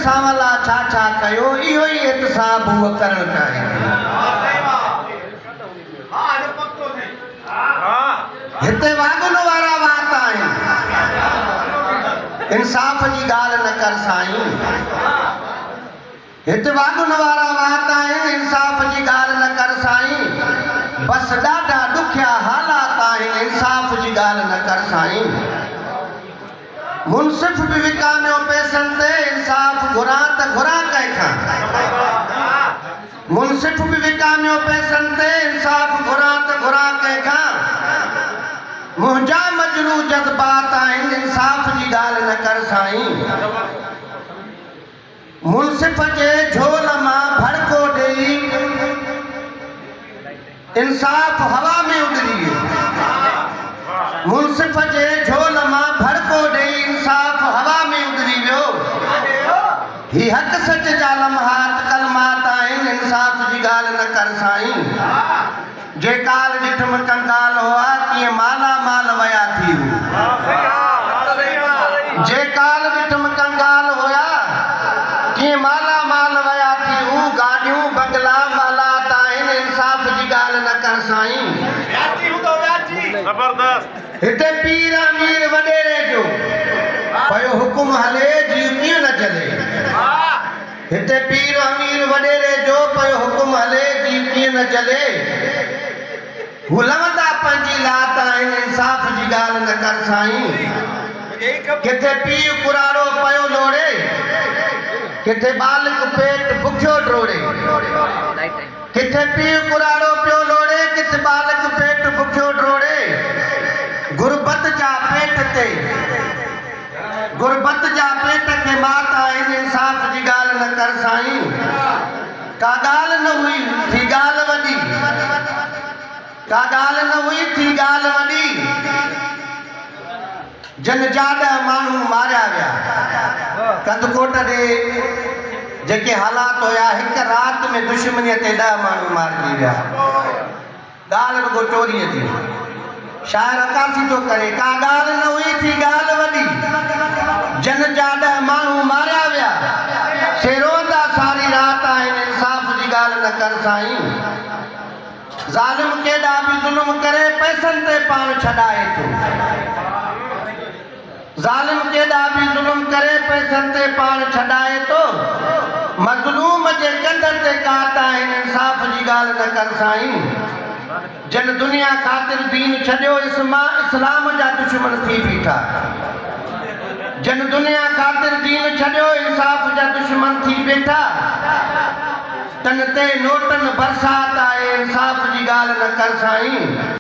सावला छा छा कयो इहो ई एहतिसाब हूअ करणु चाहे हिते वागुन वारा वात आहिनि इंसाफ़ जी ॻाल्हि न कर साईं हिते वागुन वारा वात आहिनि इंसाफ़ जी ॻाल्हि न कर साईं बस ॾाढा ॾुखिया हालात आहिनि इंसाफ़ जी ॻाल्हि न कर साईं मुनसिफ़ बि विकामियो पैसनि ते इंसाफ़ घुरां त घुरां कंहिंखां मुनसिफ़ बि विकामियो पैसनि ते इंसाफ़ घुरां त घुरां कंहिंखां मुंहिंजा मजरू जज़्बात आहिनि इंसाफ़ जी ॻाल्हि न कर साईं मुनसिफ़ जे झोल मां भड़को ॾेई इंसाफ़ हवा में उॾरी वियो मुनसिफ़ जे झोल मां भड़को ॾेई इंसाफ़ हवा में उॾरी वियो ही हक़ सच जा लम्हात कलमात आहिनि इंसाफ़ जी ॻाल्हि न कर साईं जे काल ॾिठम कंगाल हुआ कीअं माला माल वया थी जे काल ॾिठम कंगाल हुया कीअं माला माल वया थी गाॾियूं बंगला मालात आहिनि इंसाफ़ जी ॻाल्हि न कर साईं हिते पीर अमीर वॾेरे जो पयो हुकुम हले जीव कीअं न चले हिते पीर अमीर वॾेरे जो पयो हुकुम हले जीव कीअं न चले हू लवंदा पंहिंजी लात आहिनि इंसाफ़ जी ॻाल्हि न कर साईं किथे पीउ कुराड़ो पयो लोड़े किथे बालक पेट बुखियो ड्रोड़े किथे पीउ कुराड़ो पियो लोड़े किथे बालक पेट बुखियो ड्रोड़े गुरबत जा पेट के मात आहिनि इंसाफ़ जी ॻाल्हि न कर साईं का ॻाल्हि न हुई थी ॻाल्हि वॾी का ॻाल्हि न हुई थी ॻाल्हि वॾी जन जाॾ माण्हू मारिया विया कंदकोट ॾे जेके हालात हुया हिकु राति में दुश्मनीअ ते 10 माण्हू मारिजी विया ॻाल्हि रुगो चोरीअ जी शाइर अकासी थो करे का ॻाल्हि न हुई थी ॻाल्हि वॾी जन जाॾ माण्हू मारिया विया से रोंदा सारी राति आहिनि इंसाफ़ जी ॻाल्हि न कर साईं ज़ालिम केॾा बि ज़ुल्म करे पैसनि ते पाण छॾाए थो ज़ालिम केॾा बि ज़ुल्म करे पैसनि ते पाण छॾाए थो मज़लूम जे कंध ते काट आहिनि इंसाफ़ जी ॻाल्हि न कर साईं जन दुनिया ख़ातिर दीन छॾियो इस्लाम जा दुश्मन थी बीठा जन दुनिया ख़ातिर दीन छॾियो इंसाफ़ जा दुश्मन थी बीठा तन ते नोटन बरसात आहे इंसाफ़ जी ॻाल्हि न कर साईं।